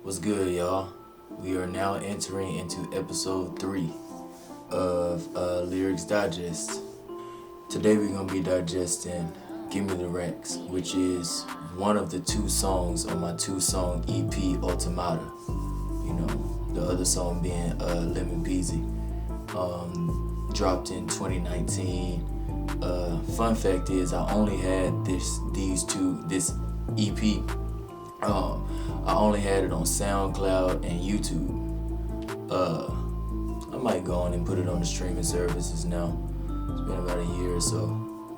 What's good, y'all? We are now entering into episode 3 of Lyrics Digest. Today we're gonna be digesting Gimme The Racks, which is one of the 2 songs on my 2-song EP Automata. You know, the other song being Lemon Peasy. Dropped in 2019. Fun fact is I only had this EP. I only had it on SoundCloud and YouTube. I might go on and put it on the streaming services now. It's been about a year or so.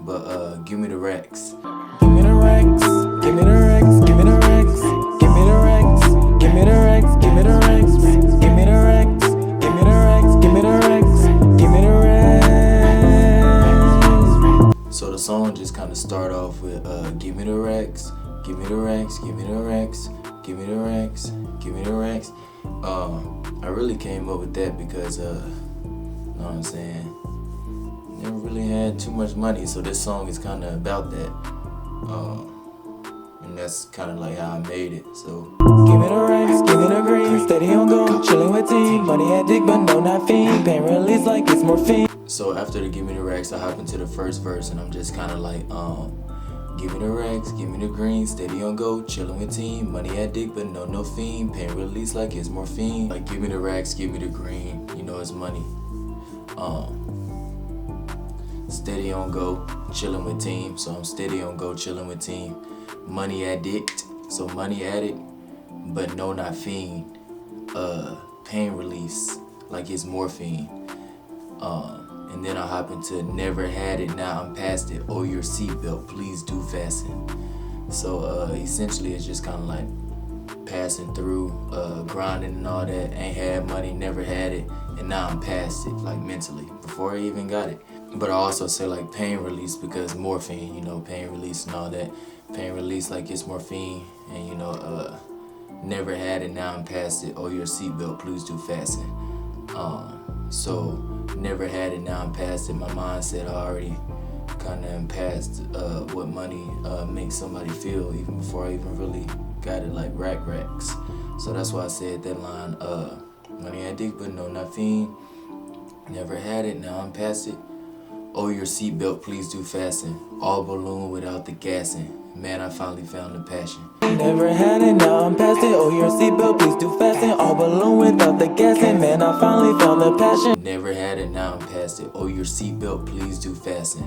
But Gimme The Racks. Give me the racks, give me the racks, give me the racks, give me the racks, give me the racks, give me the racks, give me the racks, give me the racks, give me the racks, give me the racks. So the song just kind of start off with give me the racks, give me the racks, give me the racks, give me the racks, give me the racks. I really came up with that because know what I'm saying, never really had too much money, so this song is kind of about that. And that's kind of like how I made it. So Give me the racks, give me the green, steady on go, chilling with team, money addict but no not fiend, pain release like it's morphine. So after the give me the racks, I hop into the first verse and I'm just kind of like give me the racks, give me the green, steady on go, chillin' with team, money addict but no fiend, pain release like it's morphine. Like give me the racks, give me the green, you know it's money. Steady on go, chillin' with team, so I'm steady on go, chillin' with team. Money addict, so money addict, but no not fiend. Pain release like it's morphine. And then I hop into never had it, now I'm past it. Oh, your seatbelt, please do fasten. So essentially it's just kind of like passing through, grinding and all that. Ain't had money, never had it, and now I'm past it, like mentally, before I even got it. But I also say like pain release because morphine, you know, pain release and all that. Pain release like it's morphine, and you know, never had it, now I'm past it. Oh, your seatbelt, please do fasten. So never had it, now I'm past it. My mindset already kind of past what money makes somebody feel, even before I even really got it, like racks. So that's why I said that line, money addict but no not fiend. Never had it, now I'm past it. Oh, your seatbelt, please do fasten. All balloon without the gassing. Man, I finally found the passion. Never had it, now I'm past it. Oh, your seatbelt, please do fasten. All balloon without the gassing. Man, I finally found the passion. Never had it, now I'm past it. Oh, your seatbelt, please do fasten.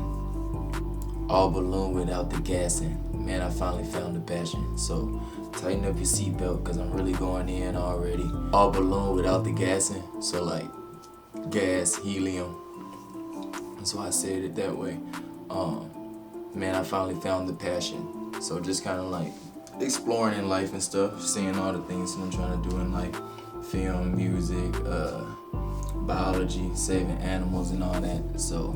All balloon without the gassing. Man, I finally found the passion. So tighten up your seatbelt, cause I'm really going in already. All balloon without the gassing. So like gas, helium. That's why I said it that way. Man, I finally found the passion. So just kind of like exploring in life and stuff, seeing all the things that I'm trying to do in life, film, music, biology, saving animals and all that. So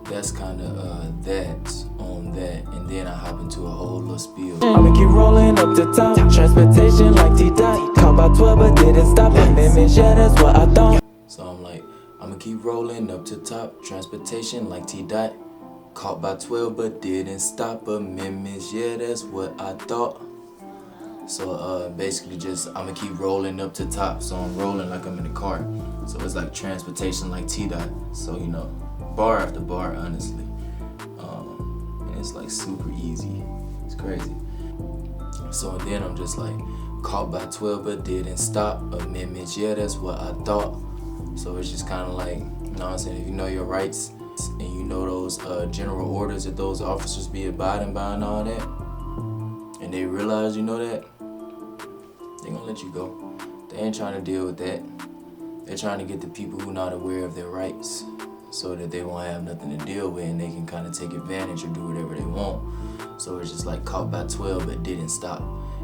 that's kind of that on that, and then I hop into a whole little spiel. I'ma keep rolling up to top, transportation like T-Dot. Caught by 12 but didn't stop, amendments, yeah that's what I thought. So I'm like, I'ma keep rolling up to top, transportation like T-Dot. Caught by 12 but didn't stop, amendments, yeah that's what I thought. So basically just I'ma keep rolling up to top, so I'm rolling like I'm in a car. So it's like transportation like T-Dot. So you know, bar after bar, honestly. And it's like super easy, it's crazy. So then I'm just like, caught by 12 but didn't stop, amendments, yeah that's what I thought. So it's just kind of like, you know what I'm saying, if you know your rights and you know those general orders that those officers be abiding by and all that, and they realize you know that, they gonna let you go. They ain't trying to deal with that. They're trying to get the people who not aware of their rights so that they won't have nothing to deal with and they can kind of take advantage or do whatever they want. So it's just like caught by 12 but didn't stop.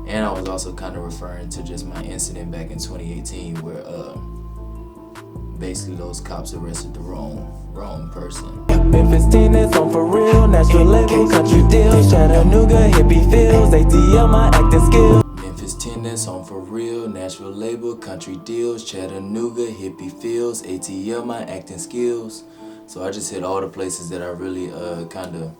And I was also kind of referring to just my incident back in 2018 where basically those cops arrested the wrong person. Memphis teen is on for real, national label, country deals, Chattanooga, hippie feels, ATL my acting skills. Memphis 10 that's on for real, Nashville label, country deals, Chattanooga, hippie feels, ATL my acting skills. So I just hit all the places that I really kind of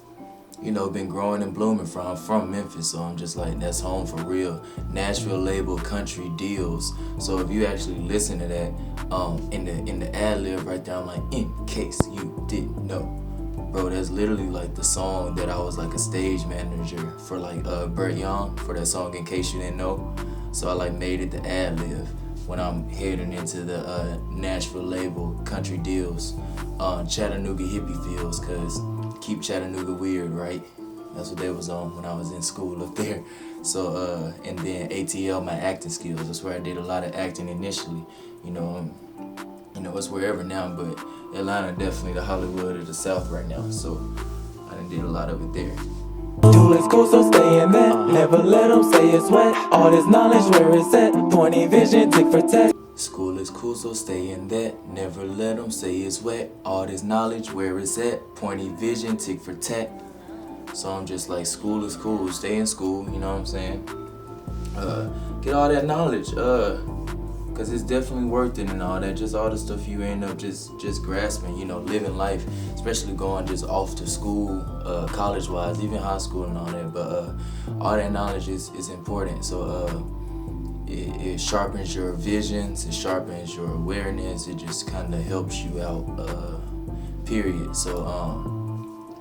been growing and blooming from Memphis, so I'm just like, that's home for real. Nashville label Country Deals. So if you actually listen to that, in the ad lib right there, I'm like, in case you didn't know, bro, that's literally like the song that I was like a stage manager for, like Burt Young, for that song In Case You Didn't Know. So I like made it the ad lib when I'm heading into the Nashville label Country Deals, Chattanooga hippie feels, cause keep Chattanooga weird, right? That's what they was on when I was in school up there. So and then ATL, my acting skills. That's where I did a lot of acting initially. It's wherever now, but Atlanta definitely the Hollywood of the South right now. So I done did a lot of it there. Tool is cool, so stay in that. Never let them say it's wet. All this knowledge where it's at. Pointy vision, tick for tack. School is cool, so stay in that. Never let them say it's wet. All this knowledge where it's at. Pointy vision, tick for tack. So I'm just like, school is cool, stay in school, you know what I'm saying? Get all that knowledge, cause it's definitely worth it and all that. Just all the stuff you end up just grasping, living life, especially going just off to school, college-wise, even high school and all that. But all that knowledge is important. So it sharpens your visions, it sharpens your awareness, it just kind of helps you out, period. So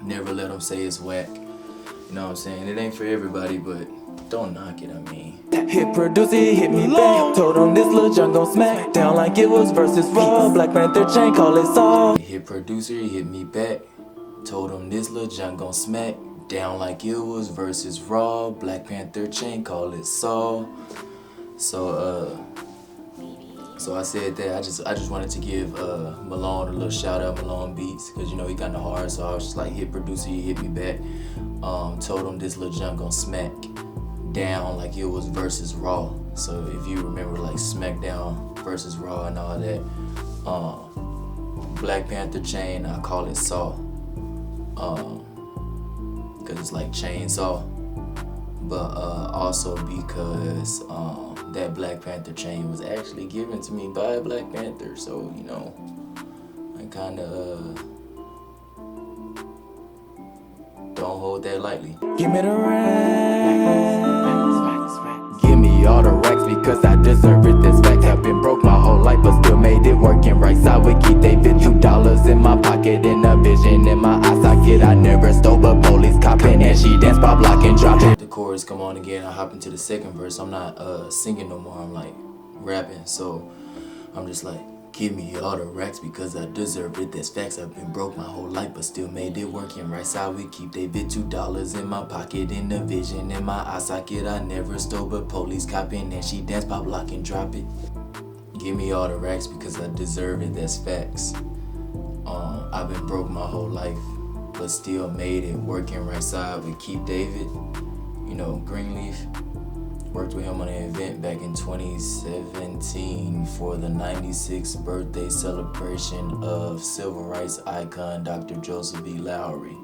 never let them say it's whack. You know what I'm saying? It ain't for everybody, but don't knock it, I mean. Hit producer, hit me back. Told him this little junk gon' smack down like it was versus Raw. Black Panther chain, call it Saw. Hit producer, hit me back. Told him this little junk gon' smack down like it was versus Raw. Black Panther chain, call it Saw. So I said that I just wanted to give Malone a little shout out, Malone Beats, because he kind of hard. So I was just like, hit producer, he hit me back. Told him this little junk gon' smack down like it was versus Raw. So if you remember like SmackDown versus Raw and all that, Black Panther chain, I call it Saw, because it's like chainsaw, but also because that Black Panther chain was actually given to me by a Black Panther, so I kind of don't hold that lightly. Give me the racks. Give me all the racks because I deserve it. This fact, I've been broke my whole life, but still made it working right. Side with Keith David, $2 in my pocket and a vision in my eye socket. I never stole, but police copping and she dance by block and drop it. The chorus come on again, I hop into the second verse. I'm not singing no more, I'm like rapping. So I'm just like, give me all the racks because I deserve it. That's facts, I've been broke my whole life, but still made it working right. Side we keep David, $2 in my pocket and a vision in my eye socket. I never stole, but police copping and she dance pop lock and drop it. Give me all the racks because I deserve it. That's facts. I've been broke my whole life, but still made it working right. Side with Keith David, Greenleaf. Worked with him on an event back in 2017 for the 96th birthday celebration of civil rights icon Dr. Joseph B. Lowry.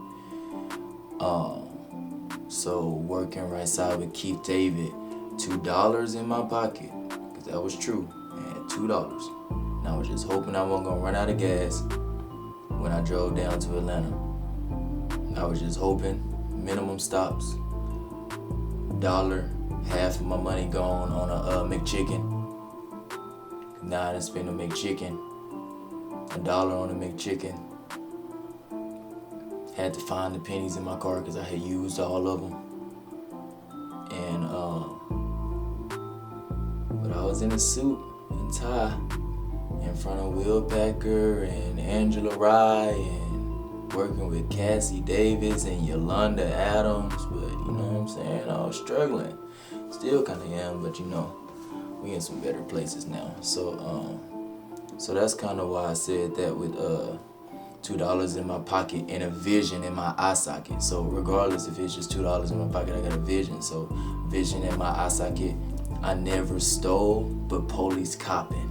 So working right side with Keith David, $2 in my pocket, cause that was true. I had $2. And I was just hoping I wasn't gonna run out of gas when I drove down to Atlanta. I was just hoping, minimum stops, $1. Half of my money gone on a McChicken. Now I done spent a McChicken. $1 on a McChicken. Had to find the pennies in my car because I had used all of them. And but I was in a suit and tie in front of Will Packer and Angela Rye and working with Cassie Davis and Yolanda Adams. But you know what I'm saying? I was struggling. Still kind of am, but we in some better places now. So that's kind of why I said that with $2 in my pocket and a vision in my eye socket. So regardless if it's just $2 in my pocket, I got a vision. So vision in my eye socket. I never stole, but police copping,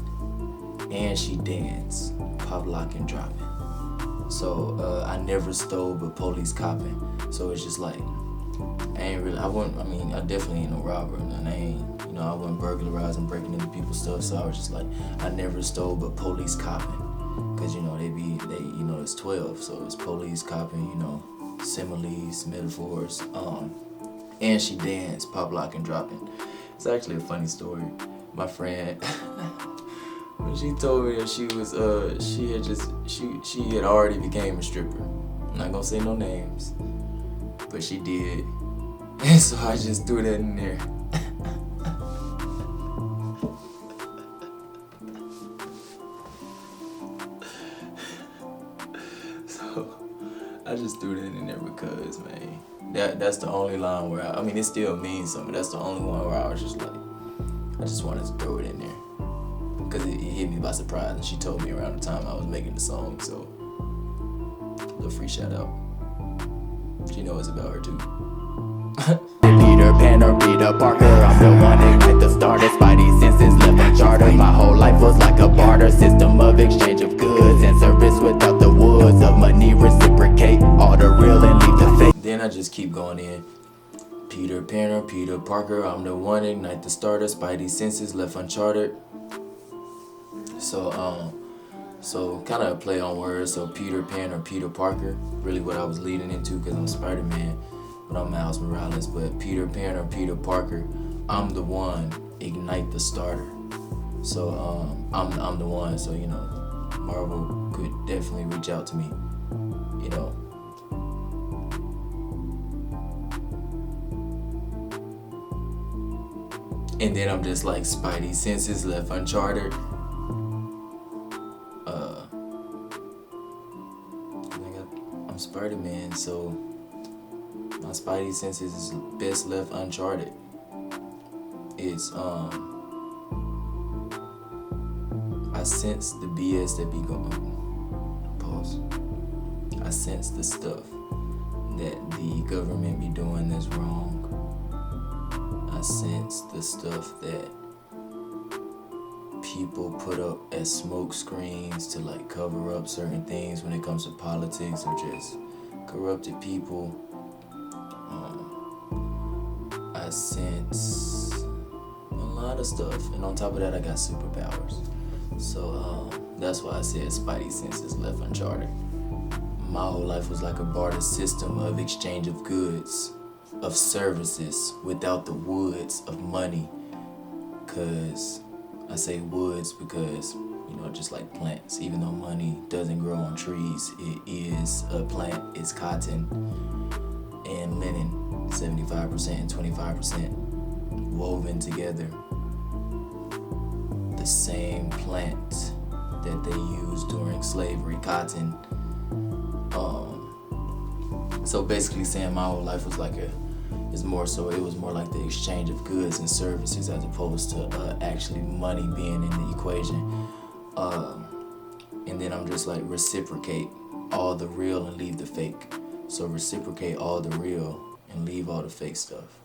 and she dance, pop lock and dropping. So I never stole, but police copping. So it's just like, I definitely ain't no robber, and I wasn't burglarizing, breaking into people's stuff. So I was just like, I never stole, but police copping, cause it's 12, so it's police copping, similes, metaphors. And she danced, pop locking, dropping. It's actually a funny story. My friend, when she told me that she was, she had already became a stripper. I'm not gonna say no names, but she did. And so I just threw that in there. So I just threw that in there because, man, that's the only line where I mean, it still means something. That's the only one where I was just like, I just wanted to throw it in there because it hit me by surprise. And she told me around the time I was making the song, so a little free shout out. She knows about her too. Peter Pan or Peter Parker, I'm the one ignite the starter. Spidey senses left uncharted. My whole life was like a barter system of exchange of goods and service without the woods of money. Reciprocate all the real and leave the fake. Then I just keep going in. Peter Pan or Peter Parker, I'm the one ignite the starter. Spidey senses left uncharted. So kind of a play on words. So Peter Pan or Peter Parker, really what I was leading into because I'm Spider-Man, but I'm Miles Morales. But Peter Pan or Peter Parker, I'm the one, ignite the starter. So I'm the one. So you know, Marvel could definitely reach out to me. You know. And then I'm just like Spidey senses left uncharted. I'm Spider-Man, so my Spidey senses is best left uncharted. It's I sense the BS that be going. Pause. I sense the stuff that the government be doing that's wrong. I sense the stuff that people put up as smoke screens to like cover up certain things when it comes to politics or just corrupted people. I sense a lot of stuff, and on top of that I got superpowers. So that's why I said Spidey senses left uncharted. My whole life was like a barter system of exchange of goods, of services without the woods of money. Cause I say woods because, you know, just like plants, even though money doesn't grow on trees, it is a plant. It's cotton and linen, 75% and 25% woven together. The same plant that they used during slavery, cotton. So basically saying my whole life was like it was more like the exchange of goods and services as opposed to actually money being in the equation. And then I'm just like reciprocate all the real and leave the fake. So reciprocate all the real and leave all the fake stuff,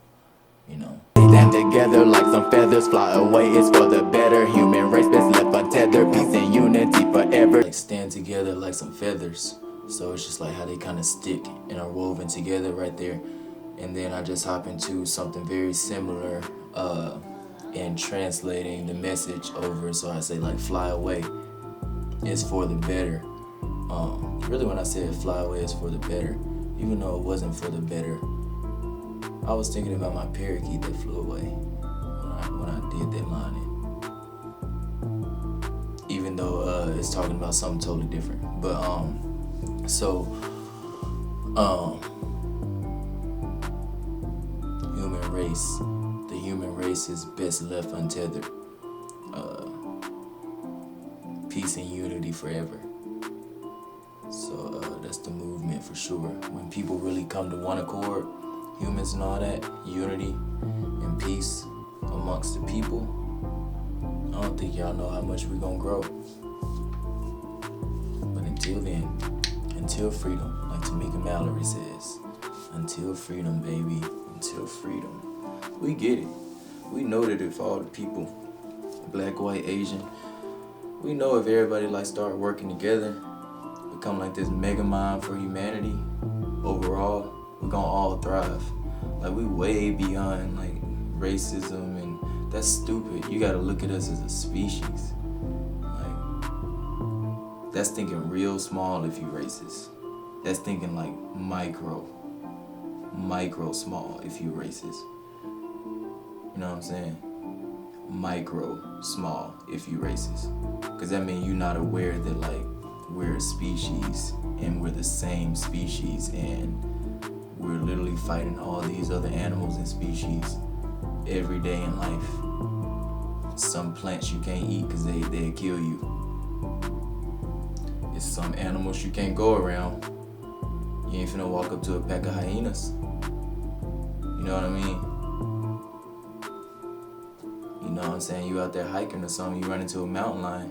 you know. Stand together like some feathers, fly away, it's for the better. Human race best left untethered, peace and unity forever. Like stand together like some feathers. So it's just like how they kind of stick and are woven together right there. And then I just hop into something very similar in translating the message over. So I say like fly away is for the better. Really when I said fly away is for the better, even though it wasn't for the better, I was thinking about my parakeet that flew away when I did that line. Even though it's talking about something totally different. But the human race is best left untethered. Peace and unity forever. So that's the movement for sure. When people really come to one accord, humans and all that, unity and peace amongst the people, I don't think y'all know how much we're gonna grow. But until then, until freedom, like Tamika Mallory says, until freedom, baby, until freedom. We get it. We know that if all the people, black, white, Asian, we know if everybody like start working together, become like this mega mind for humanity, overall, we're gonna all thrive. Like we way beyond like racism, and that's stupid. You gotta look at us as a species. Like that's thinking real small if you racist. That's thinking like micro small if you racist. You know what I'm saying? Micro small if you racist. Because that means you're not aware that like we're a species and we're the same species and we're literally fighting all these other animals and species every day in life. Some plants you can't eat because they'll kill you. It's some animals you can't go around. You ain't finna walk up to a pack of hyenas. You know what I mean? You know what I'm saying? You out there hiking or something, you run into a mountain lion.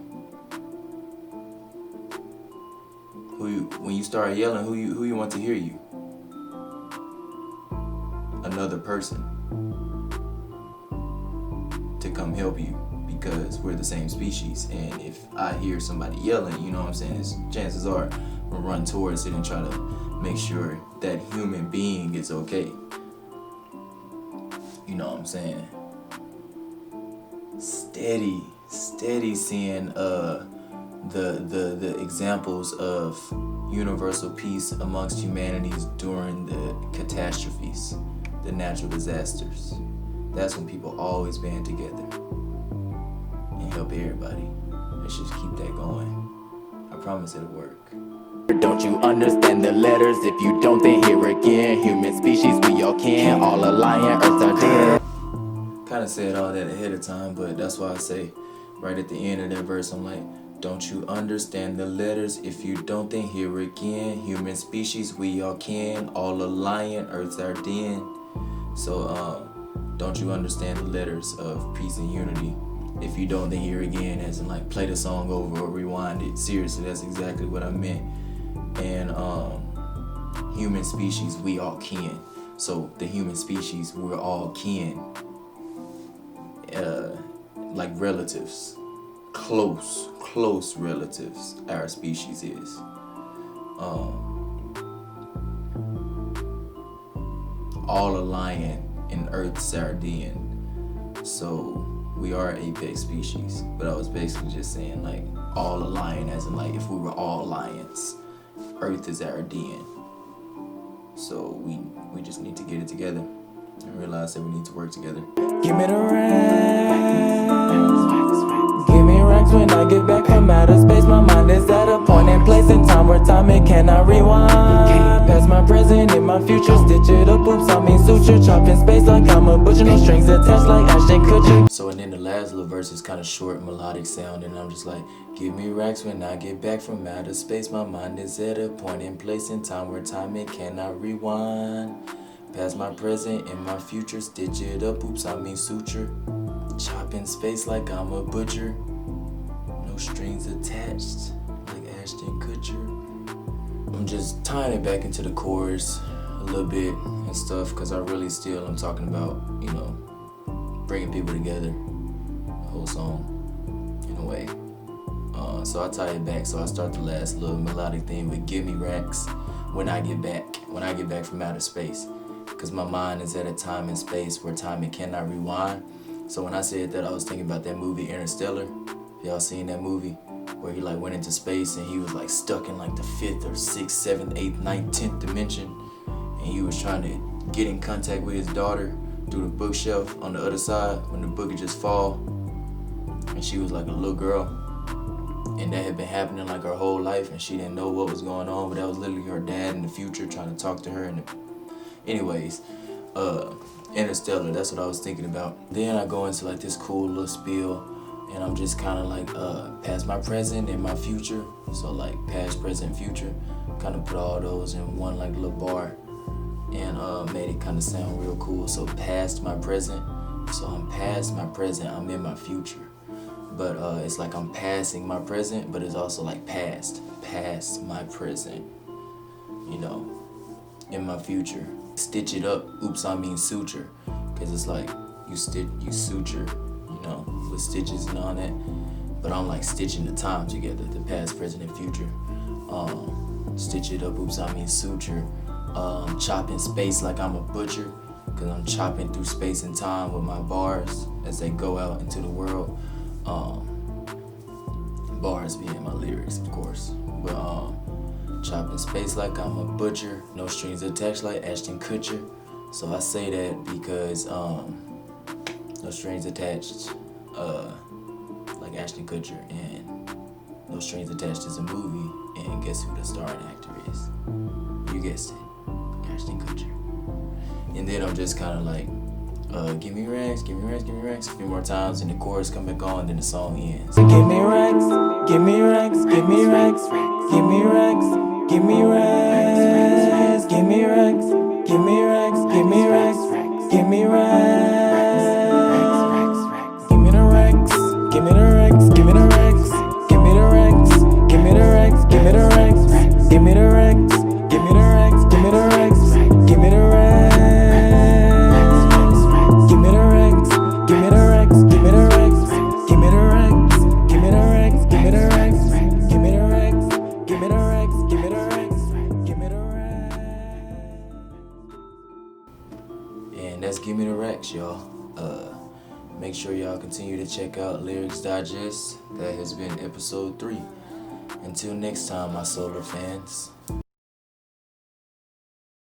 When you start yelling, who you want to hear you? Another person to come help you because we're the same species. And if I hear somebody yelling, you know what I'm saying, chances are I'm gonna run towards it and try to make sure that human being is okay. You know what I'm saying? Steady seeing the examples of universal peace amongst humanities during the catastrophes, the natural disasters. That's when people always band together and help everybody. Let's just keep that going. I promise it'll work. Don't you understand the letters? If you don't, then hear again. Human species, we all can. All alien, earth are dead. Kind of said all that ahead of time, but that's why I say right at the end of that verse, I'm like, don't you understand the letters? If you don't, then hear again. Human species, we all can. All alien, earth's our den. So, don't you understand the letters of peace and unity? If you don't, then hear again, as in like play the song over or rewind it. Seriously, that's exactly what I meant. And human species, we all can. So the human species, we're all kin. Like relatives, close relatives. Our species is. All a lion in Earth's our den. So we are apex species. But I was basically just saying like all a lion, as in like if we were all lions, Earth is our den. So we just need to get it together and realize that we need to work together. Give me the racks. Give me racks when I get back from outer space. My mind is at a point in place in time where time it cannot rewind. Past my present and my future, stitch it up, oops, I mean suture. Chopping space like I'm a butcher, no strings attached like Ashton Kutcher. So and then the last little verse is kind of short, melodic sound, and I'm just like, give me racks when I get back from outer space. My mind is at a point in place in time where time it cannot rewind. Past my present and my future, stitch it up, oops, I mean suture. Chopping space like I'm a butcher. No strings attached like Ashton Kutcher. I'm just tying it back into the chorus a little bit and stuff, because I really still am talking about, you know, bringing people together, the whole song, in a way. So I tie it back, so I start the last little melodic thing with Gimme Racks when I get back from outer space. Because my mind is at a time and space where time it cannot rewind. So when I said that, I was thinking about that movie Interstellar. Y'all seen that movie? Where he like went into space and he was like stuck in like the 5th or 6th, 7th, 8th, 9th, 10th dimension. And he was trying to get in contact with his daughter through the bookshelf on the other side when the book would just fall. And she was like a little girl. And that had been happening like her whole life, and she didn't know what was going on, but that was literally her dad in the future trying to talk to her. And anyways, Interstellar, that's what I was thinking about. Then I go into like this cool little spiel, and I'm just kind of like past my present and my future. So like past, present, future, kind of put all those in one like little bar, and made it kind of sound real cool. So past my present, so I'm past my present, I'm in my future. But it's like I'm passing my present, but it's also like past my present, you know, in my future. Stitch it up, oops, I mean suture, because it's like you suture, you know, with stitches and all that. But I'm like stitching the time together, the past, present, and future. Stitch it up, oops, I mean suture. Chopping space like I'm a butcher, because I'm chopping through space and time with my bars as they go out into the world. Bars being my lyrics, of course. But Chopping space like I'm a butcher. No strings attached like Ashton Kutcher. So I say that because No Strings Attached, like Ashton Kutcher, and No Strings Attached is a movie, and guess who the starring actor is? You guessed it, Ashton Kutcher. And then I'm just kind of like, give me racks, give me racks, give me racks, a few more times, and the chorus come back on, then the song ends. Give me racks, give me racks, give me racks, give me racks, give me racks, give me racks, give me racks, give me racks, give me racks. Give me the racks, give me the racks, give me the racks, give me the racks, give me the racks, give me the racks, give me the racks, give me the racks, give me the racks, give me the racks. Give me the racks, give me the racks, give me the racks, give me the racks, give me the racks, give me the racks, give me the racks, give me the racks, give me the racks, give me the racks. And that's Gimme The Racks, y'all. Make sure y'all continue to check out Lyrics Digest. That has been episode 3. Until next time, my solar fans.